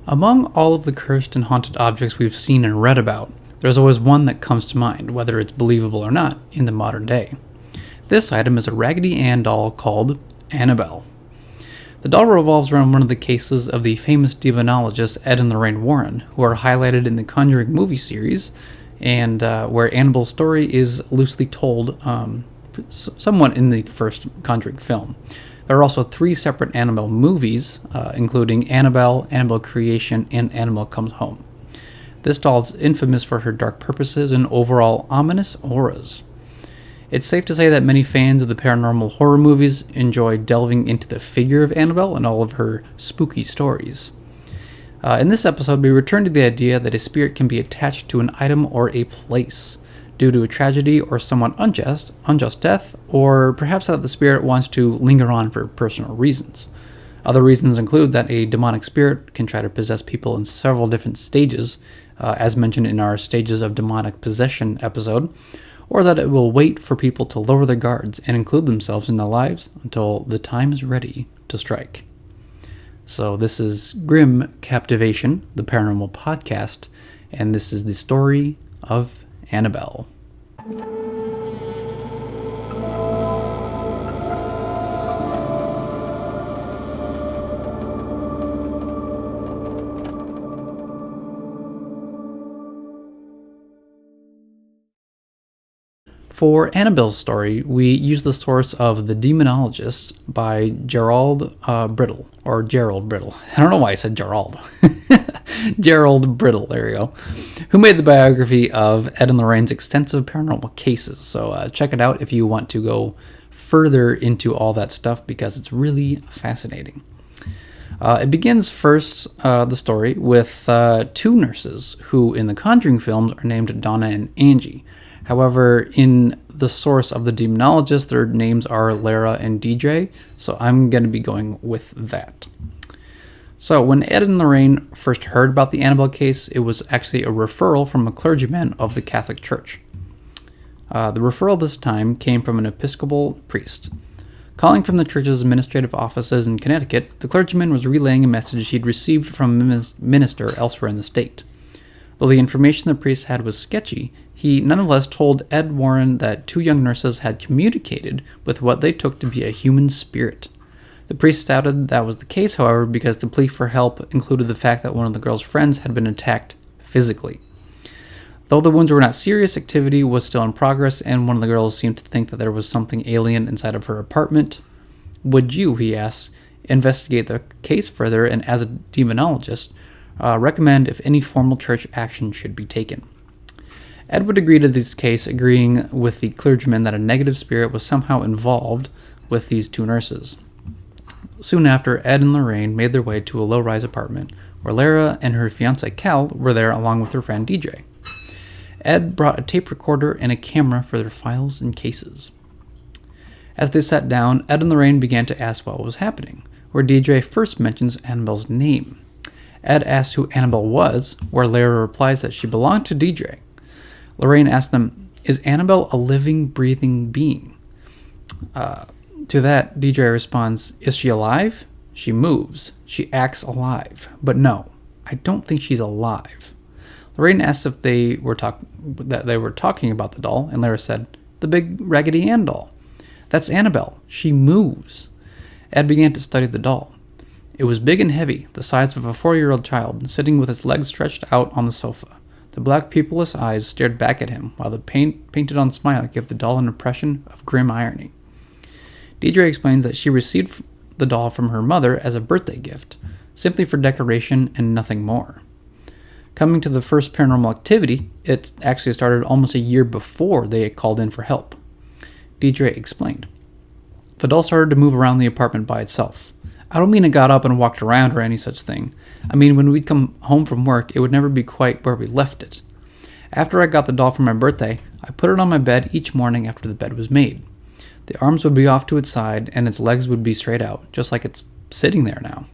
Among all of the cursed and haunted objects we've seen and read about, there's always one that comes to mind, whether it's believable or not, in the modern day. This item is a Raggedy Ann doll called Annabelle. The doll revolves around one of the cases of the famous demonologist Ed and Lorraine Warren, who are highlighted in the Conjuring movie series, and where Annabelle's story is loosely told somewhat in the first Conjuring film. There are also 3 separate Annabelle movies, including Annabelle, Annabelle Creation, and Annabelle Comes Home. This doll is infamous for her dark purposes and overall ominous auras. It's safe to say that many fans of the paranormal horror movies enjoy delving into the figure of Annabelle and all of her spooky stories. In this episode, we return to the idea that a spirit can be attached to an item or a place due to a tragedy or somewhat unjust death, or perhaps that the spirit wants to linger on for personal reasons. Other reasons include that a demonic spirit can try to possess people in several different stages, as mentioned in our Stages of Demonic Possession episode, or that it will wait for people to lower their guards and include themselves in their lives until the time is ready to strike. So this is Grim Captivation, the paranormal podcast, and this is the story of Annabelle. For Annabelle's story, we use the source of The Demonologist by Gerald Brittle, or Gerald Brittle. I don't know why I said Gerald. Gerald Brittle, there you go, who made the biography of Ed and Lorraine's extensive paranormal cases. So check it out if you want to go further into all that stuff, because it's really fascinating. It begins first, the story, with 2 nurses who in the Conjuring films are named Donna and Angie. However, in the source of The Demonologist, their names are Lara and DJ, so I'm going to be going with that. So when Ed and Lorraine first heard about the Annabelle case, it was actually a referral from a clergyman of the Catholic Church. The referral this time came from an Episcopal priest. Calling from the church's administrative offices in Connecticut, the clergyman was relaying a message he'd received from a minister elsewhere in the state. Though the information the priest had was sketchy, he nonetheless told Ed Warren that 2 young nurses had communicated with what they took to be a human spirit. The priest doubted that was the case, however, because the plea for help included the fact that one of the girl's friends had been attacked physically. Though the wounds were not serious, activity was still in progress, and one of the girls seemed to think that there was something alien inside of her apartment. Would you, he asked, investigate the case further, and as a demonologist, recommend if any formal church action should be taken? Ed would agree to this case, agreeing with the clergyman that a negative spirit was somehow involved with these 2 nurses. Soon after, Ed and Lorraine made their way to a low-rise apartment, where Lara and her fiancé Cal were there along with her friend DJ. Ed brought a tape recorder and a camera for their files and cases. As they sat down, Ed and Lorraine began to ask what was happening, where DJ first mentions Annabelle's name. Ed asked who Annabelle was, where Lara replies that she belonged to DJ. Lorraine asked them, "Is Annabelle a living, breathing being?" To that, DJ responds, "Is she alive? She moves. She acts alive. But no, I don't think she's alive." Lorraine asked if they were talking about the doll, and Lara said, "The big Raggedy Ann doll. That's Annabelle. She moves." Ed began to study the doll. It was big and heavy, the size of a 4-year-old child, sitting with its legs stretched out on the sofa. The black pupilless eyes stared back at him, while the painted-on smile gave the doll an impression of grim irony. DJ explains that she received the doll from her mother as a birthday gift, simply for decoration and nothing more. Coming to the first paranormal activity, it actually started almost a year before they had called in for help. DJ explained, "The doll started to move around the apartment by itself. I don't mean it got up and walked around or any such thing. I mean, when we'd come home from work, it would never be quite where we left it. After I got the doll for my birthday, I put it on my bed each morning after the bed was made. The arms would be off to its side, and its legs would be straight out, just like it's sitting there now.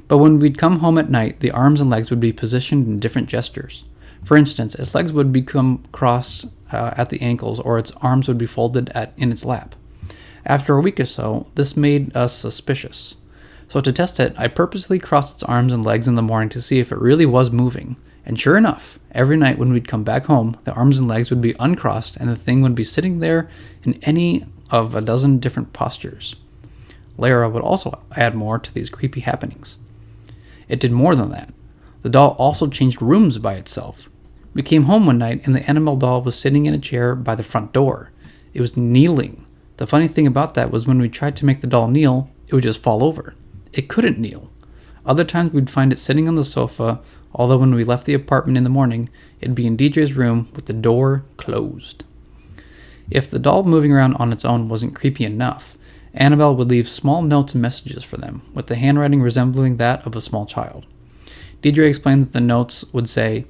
But when we'd come home at night, the arms and legs would be positioned in different gestures. For instance, its legs would become crossed at the ankles, or its arms would be folded in its lap. After a week or so, this made us suspicious. So to test it, I purposely crossed its arms and legs in the morning to see if it really was moving. And sure enough, every night when we'd come back home, the arms and legs would be uncrossed and the thing would be sitting there in any of a dozen different postures. Lara would also add more to these creepy happenings. It did more than that. The doll also changed rooms by itself. We came home one night and the Annabelle doll was sitting in a chair by the front door. It was kneeling. The funny thing about that was when we tried to make the doll kneel, it would just fall over. It couldn't kneel. Other times we'd find it sitting on the sofa, although when we left the apartment in the morning, it'd be in DJ's room with the door closed. If the doll moving around on its own wasn't creepy enough, Annabelle would leave small notes and messages for them, with the handwriting resembling that of a small child. DJ explained that the notes would say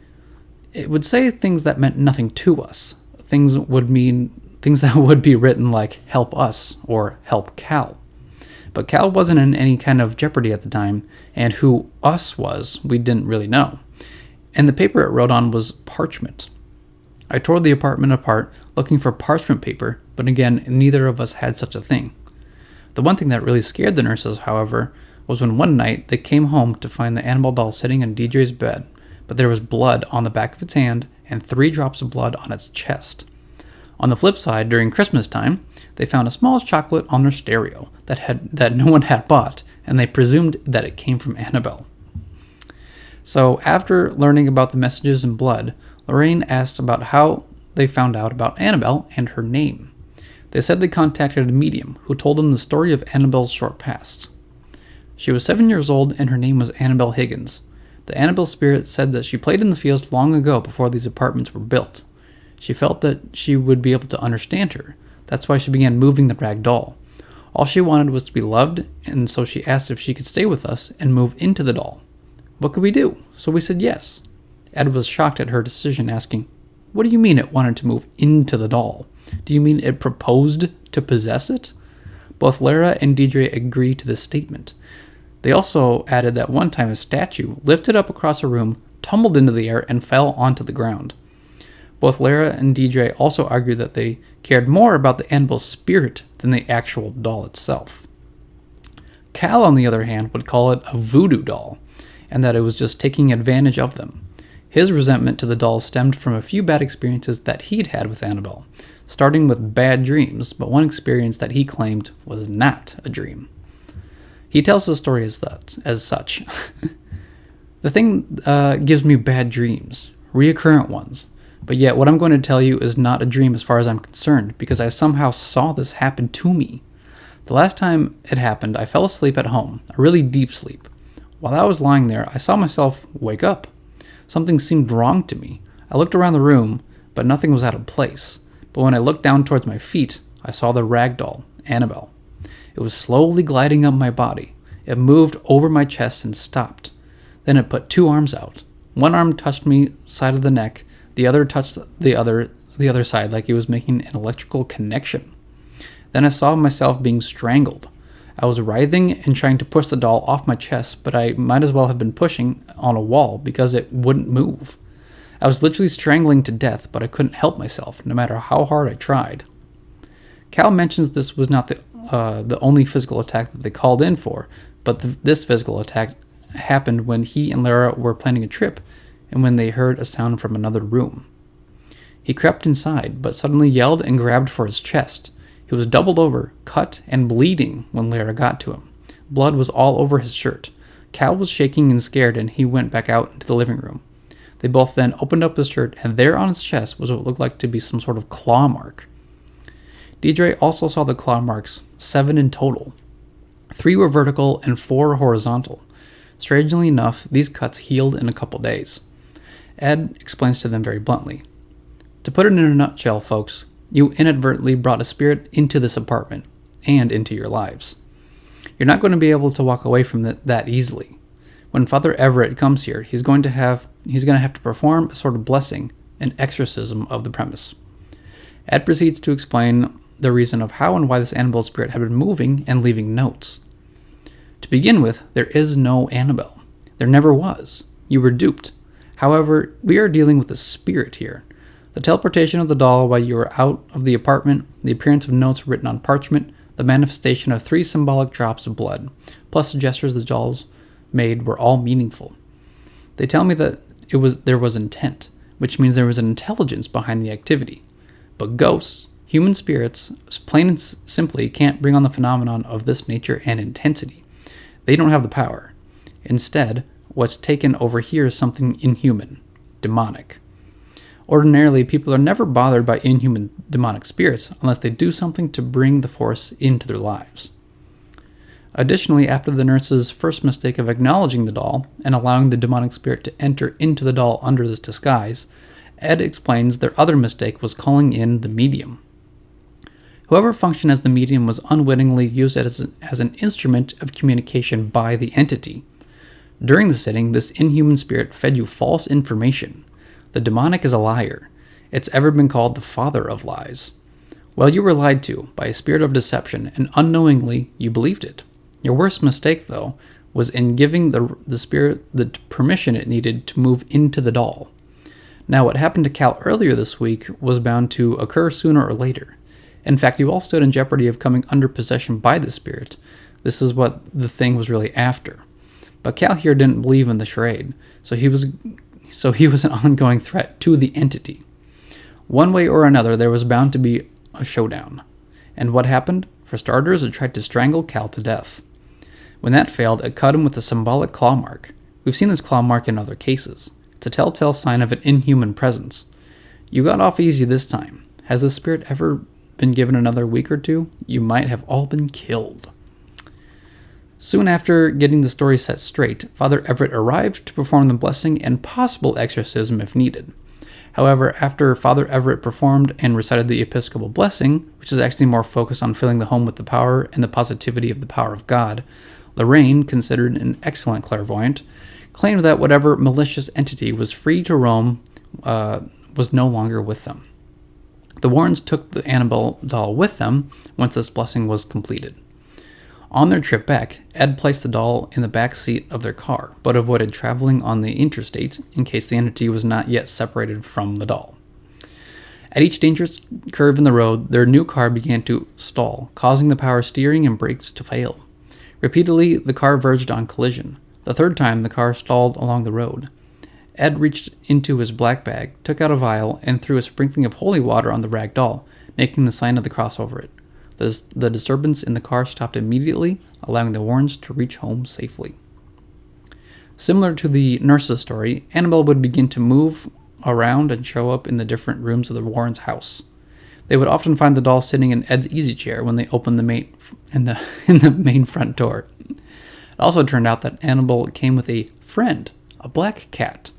things that meant nothing to us. Things that would be written like "help us" or "help Cal." But Cal wasn't in any kind of jeopardy at the time, and who us was, we didn't really know. And the paper it wrote on was parchment. I tore the apartment apart looking for parchment paper, but again, neither of us had such a thing. The one thing that really scared the nurses, however, was when one night they came home to find the Annabelle doll sitting in DJ's bed, but there was blood on the back of its hand and 3 drops of blood on its chest. On the flip side, during Christmas time, they found a small chocolate on their stereo that no one had bought, and they presumed that it came from Annabelle. So after learning about the messages and blood, Lorraine asked about how they found out about Annabelle and her name. They said they contacted a medium who told them the story of Annabelle's short past. She was 7 years old and her name was Annabelle Higgins. The Annabelle spirit said that she played in the fields long ago before these apartments were built. She felt that she would be able to understand her. That's why she began moving the rag doll. All she wanted was to be loved, and so she asked if she could stay with us and move into the doll. What could we do? So we said yes. Ed was shocked at her decision, asking, "What do you mean it wanted to move into the doll? Do you mean it proposed to possess it?" Both Lara and DJ agreed to this statement. They also added that one time a statue lifted up across a room, tumbled into the air, and fell onto the ground. Both Lara and DJ also argued that they cared more about the Annabelle's spirit than the actual doll itself. Cal, on the other hand, would call it a voodoo doll, and that it was just taking advantage of them. His resentment to the doll stemmed from a few bad experiences that he'd had with Annabelle, starting with bad dreams, but one experience that he claimed was not a dream. He tells the story as such. The thing gives me bad dreams, reoccurrent ones. But yet, what I'm going to tell you is not a dream as far as I'm concerned, because I somehow saw this happen to me. The last time it happened, I fell asleep at home, a really deep sleep. While I was lying there, I saw myself wake up. Something seemed wrong to me. I looked around the room, but nothing was out of place. But when I looked down towards my feet, I saw the rag doll, Annabelle. It was slowly gliding up my body. It moved over my chest and stopped. Then it put 2 arms out. One arm touched me side of the neck, the other touched the other side like it was making an electrical connection. Then I saw myself being strangled. I was writhing and trying to push the doll off my chest, but I might as well have been pushing on a wall because it wouldn't move. I was literally strangling to death, but I couldn't help myself, no matter how hard I tried. Cal mentions this was not the only physical attack that they called in for, but this physical attack happened when he and Lara were planning a trip and when they heard a sound from another room. He crept inside, but suddenly yelled and grabbed for his chest. He was doubled over, cut, and bleeding when Lara got to him. Blood was all over his shirt. Cal was shaking and scared, and he went back out into the living room. They both then opened up his shirt, and there on his chest was what looked like to be some sort of claw mark. DJ also saw the claw marks, 7 in total. 3 were vertical and 4 horizontal. Strangely enough, these cuts healed in a couple days. Ed explains to them very bluntly. To put it in a nutshell, folks, you inadvertently brought a spirit into this apartment and into your lives. You're not going to be able to walk away from that easily. When Father Everett comes here, he's going to have to perform a sort of blessing, an exorcism of the premise. Ed proceeds to explain the reason of how and why this Annabelle spirit had been moving and leaving notes. To begin with, there is no Annabelle. There never was. You were duped. However, we are dealing with a spirit here. The teleportation of the doll while you were out of the apartment, the appearance of notes written on parchment, the manifestation of 3 symbolic drops of blood, plus the gestures the dolls made were all meaningful. They tell me that there was intent, which means there was an intelligence behind the activity. But ghosts, human spirits, plain and simply can't bring on the phenomenon of this nature and intensity. They don't have the power. Instead, what's taken over here is something inhuman, demonic. Ordinarily, people are never bothered by inhuman demonic spirits unless they do something to bring the force into their lives. Additionally, after the nurse's first mistake of acknowledging the doll and allowing the demonic spirit to enter into the doll under this disguise, Ed explains their other mistake was calling in the medium. Whoever functioned as the medium was unwittingly used as an instrument of communication by the entity. During the sitting, this inhuman spirit fed you false information. The demonic is a liar. It's ever been called the father of lies. Well, you were lied to by a spirit of deception, and unknowingly you believed it. Your worst mistake, though, was in giving the spirit the permission it needed to move into the doll. Now, what happened to Cal earlier this week was bound to occur sooner or later. In fact, you all stood in jeopardy of coming under possession by the spirit. This is what the thing was really after. But Cal here didn't believe in the charade, so he was an ongoing threat to the entity. One way or another, there was bound to be a showdown. And what happened? For starters, it tried to strangle Cal to death. When that failed, it cut him with a symbolic claw mark. We've seen this claw mark in other cases. It's a telltale sign of an inhuman presence. You got off easy this time. Has the spirit ever been given another week or two? You might have all been killed. Soon after getting the story set straight, Father Everett arrived to perform the blessing and possible exorcism if needed. However, after Father Everett performed and recited the Episcopal blessing, which is actually more focused on filling the home with the power and the positivity of the power of God, Lorraine, considered an excellent clairvoyant, claimed that whatever malicious entity was free to roam was no longer with them. The Warrens took the Annabelle doll with them once this blessing was completed. On their trip back, Ed placed the doll in the back seat of their car, but avoided traveling on the interstate in case the entity was not yet separated from the doll. At each dangerous curve in the road, their new car began to stall, causing the power steering and brakes to fail. Repeatedly, the car verged on collision. The third time, the car stalled along the road. Ed reached into his black bag, took out a vial, and threw a sprinkling of holy water on the rag doll, making the sign of the cross over it. The disturbance in the car stopped immediately, allowing the Warrens to reach home safely. Similar to the nurse's story, Annabelle would begin to move around and show up in the different rooms of the Warrens' house. They would often find the doll sitting in Ed's easy chair when they opened the main front door. It also turned out that Annabelle came with a friend, a black cat,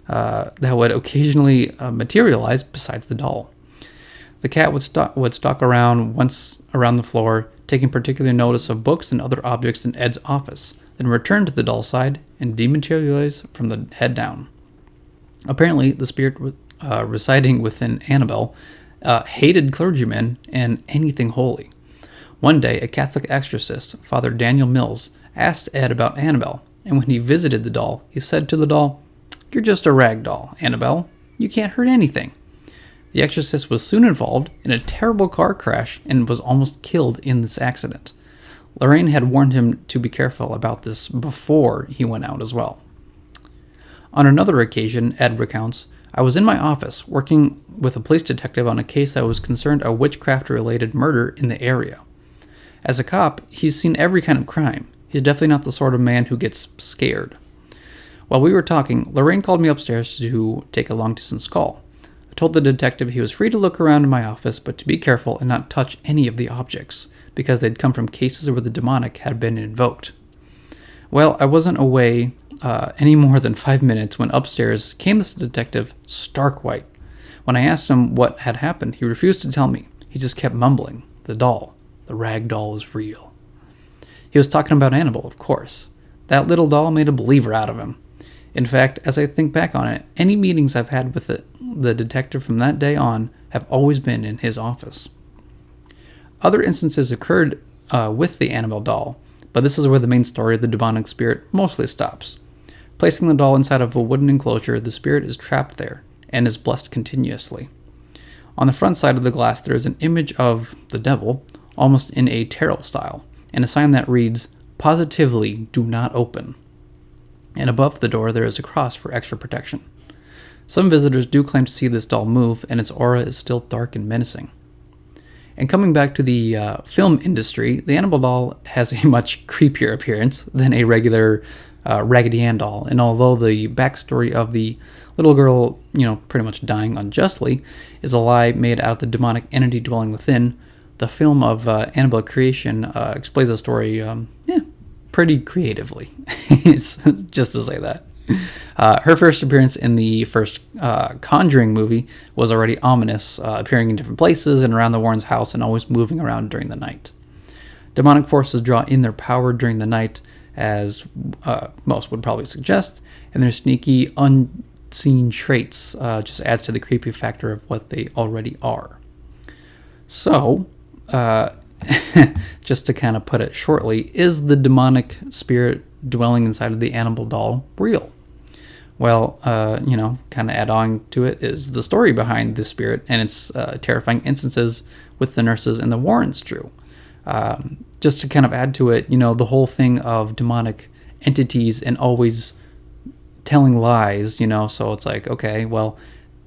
that would occasionally materialize besides the doll. The cat would stalk around once around the floor, taking particular notice of books and other objects in Ed's office, then return to the doll side and dematerialize from the head down. Apparently, the spirit residing within Annabelle hated clergymen and anything holy. One day, a Catholic exorcist, Father Daniel Mills, asked Ed about Annabelle, and when he visited the doll, he said to the doll, "You're just a rag doll, Annabelle. You can't hurt anything." The exorcist was soon involved in a terrible car crash and was almost killed in this accident. Lorraine had warned him to be careful about this before he went out as well. On another occasion, Ed recounts, "I was in my office working with a police detective on a case that was concerned a witchcraft-related murder in the area. As a cop, he's seen every kind of crime. He's definitely not the sort of man who gets scared. While we were talking, Lorraine called me upstairs to take a long-distance call. I told the detective he was free to look around in my office, but to be careful and not touch any of the objects, because they'd come from cases where the demonic had been invoked. Well, I wasn't away any more than 5 minutes when upstairs came this detective, stark white. When I asked him what had happened, he refused to tell me. He just kept mumbling, the rag doll is real. He was talking about Annabelle, of course. That little doll made a believer out of him. In fact, as I think back on it, any meetings I've had with the detective from that day on have always been in his office. Other instances occurred with the Annabelle doll, but this is where the main story of the demonic spirit mostly stops. Placing the doll inside of a wooden enclosure, the spirit is trapped there and is blessed continuously. On the front side of the glass, there is an image of the devil, almost in a tarot style, and a sign that reads, "Positively do not open." And above the door there is a cross for extra protection. Some visitors do claim to see this doll move, and its aura is still dark and menacing. And coming back to the film industry, the Annabelle doll has a much creepier appearance than a regular Raggedy Ann doll. And although the backstory of the little girl, pretty much dying unjustly, is a lie made out of the demonic entity dwelling within, the film of Annabelle creation explains the story, pretty creatively. It's just to say that. Her first appearance in the first Conjuring movie was already ominous, appearing in different places and around the Warrens' house and always moving around during the night. Demonic forces draw in their power during the night, as most would probably suggest, and their sneaky, unseen traits just adds to the creepy factor of what they already are. So, just to kind of put it shortly, is the demonic spirit dwelling inside of the Annabelle doll real? Well, kind of add on to it is the story behind this spirit and its terrifying instances with the nurses and the Warrens true. Just to kind of add to it, the whole thing of demonic entities and always telling lies, so it's like, okay, well,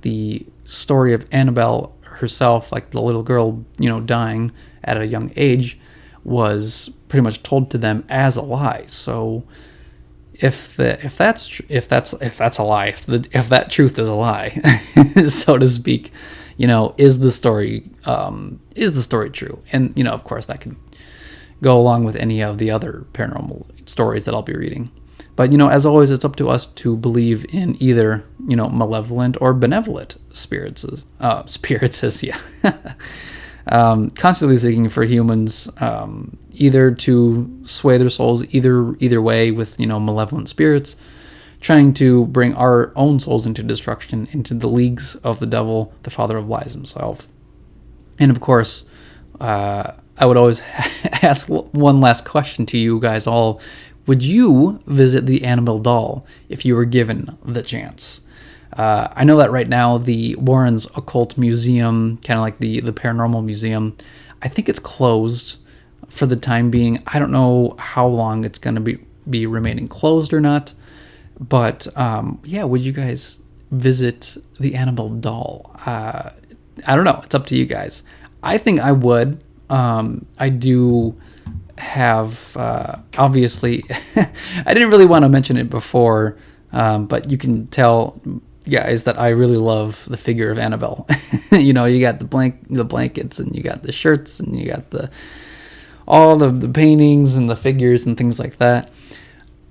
the story of Annabelle herself, like the little girl, dying at a young age, was pretty much told to them as a lie. So if that's a lie, if that truth is a lie, so to speak, is the story true? And of course that can go along with any of the other paranormal stories that I'll be reading. But as always, it's up to us to believe in either malevolent or benevolent spirits. Yeah. Constantly seeking for humans, either to sway their souls either way with malevolent spirits, trying to bring our own souls into destruction, into the leagues of the devil, the father of lies himself. And of course, I would always ask one last question to you guys all. Would you visit the Annabelle doll if you were given the chance? I know that right now the Warrens Occult Museum, kind of like the Paranormal Museum, I think it's closed for the time being. I don't know how long it's going to be remaining closed or not. But would you guys visit the Annabelle doll? I don't know. It's up to you guys. I think I would. I do have, obviously, I didn't really want to mention it before, but you can tell, guys, that I really love the figure of Annabelle. You got the blankets, and you got the shirts, and you got all the paintings and the figures and things like that.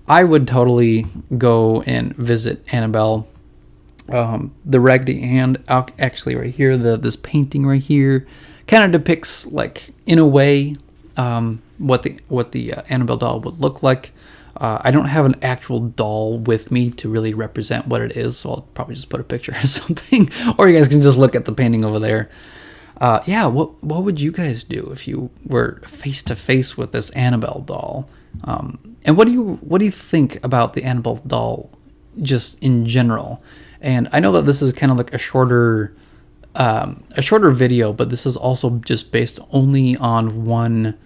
I would totally go and visit Annabelle. The Raggedy Ann, actually right here, this painting right here, kind of depicts, like, in a way, what the Annabelle doll would look like. I don't have an actual doll with me to really represent what it is, so I'll probably just put a picture or something, or you guys can just look at the painting over there. What would you guys do if you were face to face with this Annabelle doll? And what do you think about the Annabelle doll, just in general? And I know that this is kind of like a shorter video, but this is also just based only on one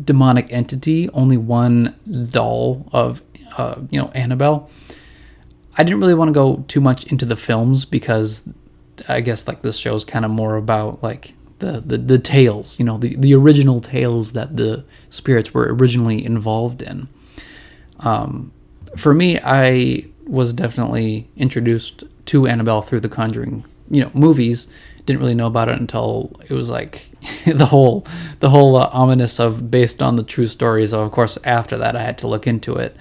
demonic entity, only one doll of Annabelle. I didn't really want to go too much into the films because I guess like this show is kind of more about like the tales, the original tales that the spirits were originally involved in. For me, I was definitely introduced to Annabelle through the Conjuring, movies. Didn't really know about it until it was like the whole ominous of based on the true stories. So of course, after that, I had to look into it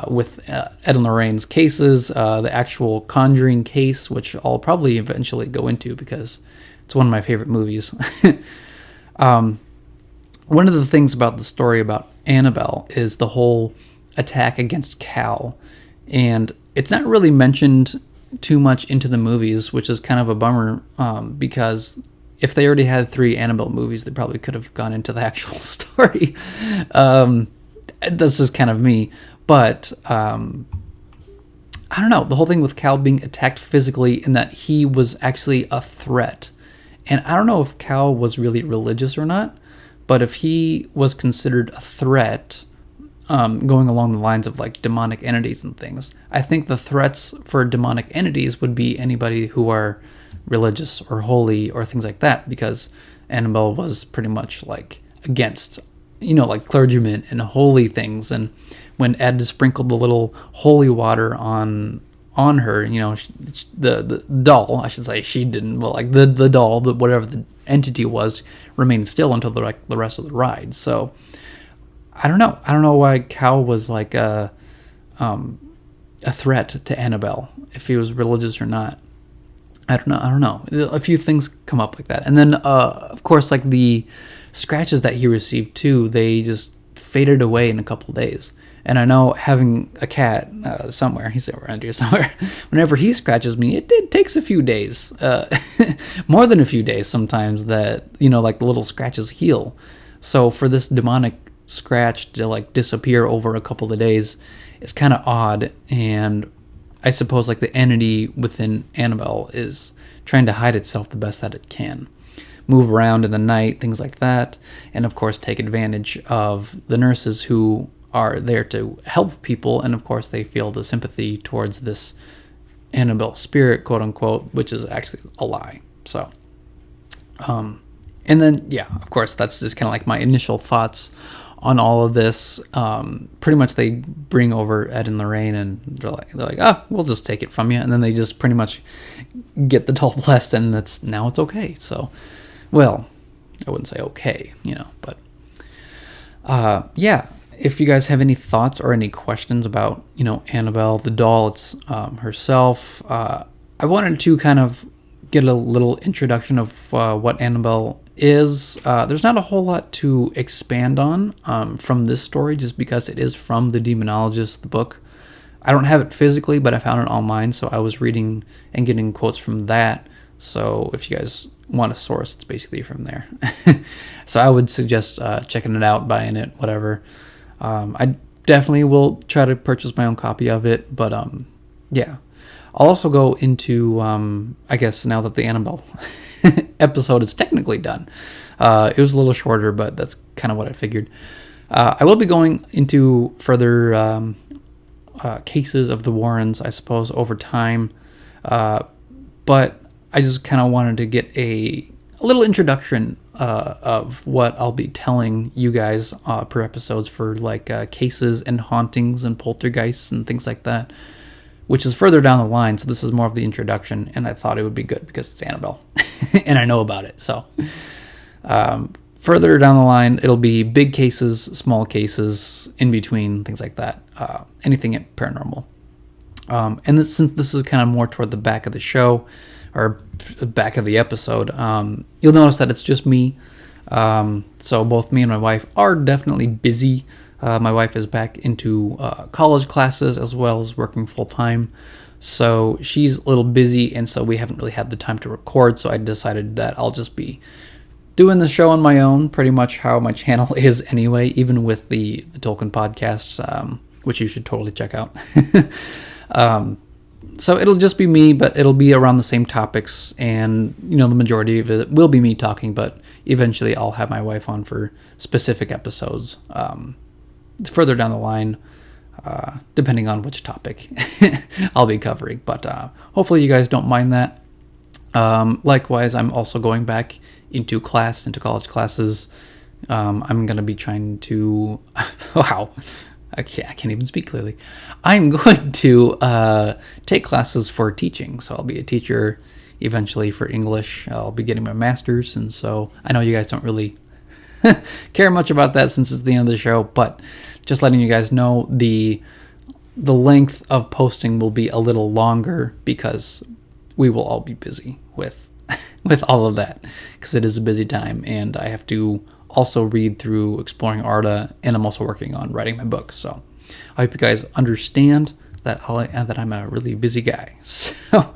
with Ed and Lorraine's cases, the actual Conjuring case, which I'll probably eventually go into because it's one of my favorite movies. One of the things about the story about Annabelle is the whole attack against Cal, and it's not really mentioned too much into the movies, which is kind of a bummer, because if they already had 3 Annabelle movies, they probably could have gone into the actual story. That's just kind of me, but I don't know, the whole thing with Cal being attacked physically and that he was actually a threat, and I don't know if Cal was really religious or not, But if he was considered a threat, going along the lines of like demonic entities and things, I think the threats for demonic entities would be anybody who are religious or holy or things like that, because Annabelle was pretty much like against, like clergymen and holy things. And when Ed sprinkled the little holy water on her, the doll, I should say, she didn't, but like the doll, whatever the entity was, remained still until the rest of the ride. So I don't know why Cal was like a threat to Annabelle, if he was religious or not. I don't know. A few things come up like that. And then, of course, like the scratches that he received too, they just faded away in a couple of days. And I know, having a cat somewhere, he's around here somewhere, whenever he scratches me, it takes a few days, more than a few days sometimes, that, like the little scratches heal. So for this demonic scratch to like disappear over a couple of days, it's kind of odd. And I suppose like the entity within Annabelle is trying to hide itself the best that it can, move around in the night, things like that, and of course take advantage of the nurses who are there to help people. And of course they feel the sympathy towards this Annabelle spirit, quote unquote, which is actually a lie. So and then, yeah, of course, that's just kind of like my initial thoughts on all of this. Pretty much they bring over Ed and Lorraine, and they're like, oh, we'll just take it from you. And then they just pretty much get the doll blessed, and now it's okay. So, well, I wouldn't say okay, but yeah. If you guys have any thoughts or any questions about, Annabelle, the doll, it's herself, I wanted to kind of get a little introduction of what Annabelle is. There's not a whole lot to expand on from this story, just because it is from the Demonologist, the book. I don't have it physically, but I found it online, so I was reading and getting quotes from that. So if you guys want a source, it's basically from there. So I would suggest checking it out, buying it, whatever. I definitely will try to purchase my own copy of it, but yeah. I'll also go into, I guess now that the Annabelle episode is technically done. It was a little shorter, but that's kind of what I figured. I will be going into further cases of the Warrens, I suppose, over time. But I just kind of wanted to get a little introduction of what I'll be telling you guys per episodes for like cases and hauntings and poltergeists and things like that, which is further down the line. So this is more of the introduction, and I thought it would be good because it's Annabelle and I know about it. So further down the line, it'll be big cases, small cases, in between, things like that, anything paranormal. And since this is kind of more toward the back of the show, or back of the episode, you'll notice that it's just me. So both me and my wife are definitely busy. My wife is back into college classes as well as working full-time. So she's a little busy, and so we haven't really had the time to record. So I decided that I'll just be doing the show on my own, pretty much how my channel is anyway, even with the Tolkien podcast, which you should totally check out. So it'll just be me, but it'll be around the same topics, and the majority of it will be me talking, but eventually I'll have my wife on for specific episodes further down the line, depending on which topic I'll be covering. But hopefully you guys don't mind that. Likewise, I'm also going back into college classes. I'm going to be trying to wow, I can't even speak clearly. I'm going to take classes for teaching. So I'll be a teacher eventually for English. I'll be getting my master's. And so I know you guys don't really care much about that since it's the end of the show. But just letting you guys know, the length of posting will be a little longer because we will all be busy with all of that, because it is a busy time. And I have to also read through Exploring Arda, and I'm also working on writing my book. So I hope you guys understand that I'm a really busy guy. So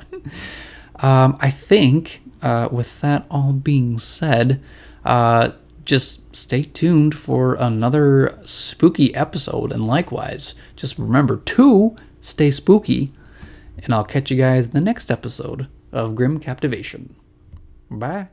I think with that all being said, just stay tuned for another spooky episode, and likewise, just remember to stay spooky, and I'll catch you guys in the next episode of Grim Captivation. Bye.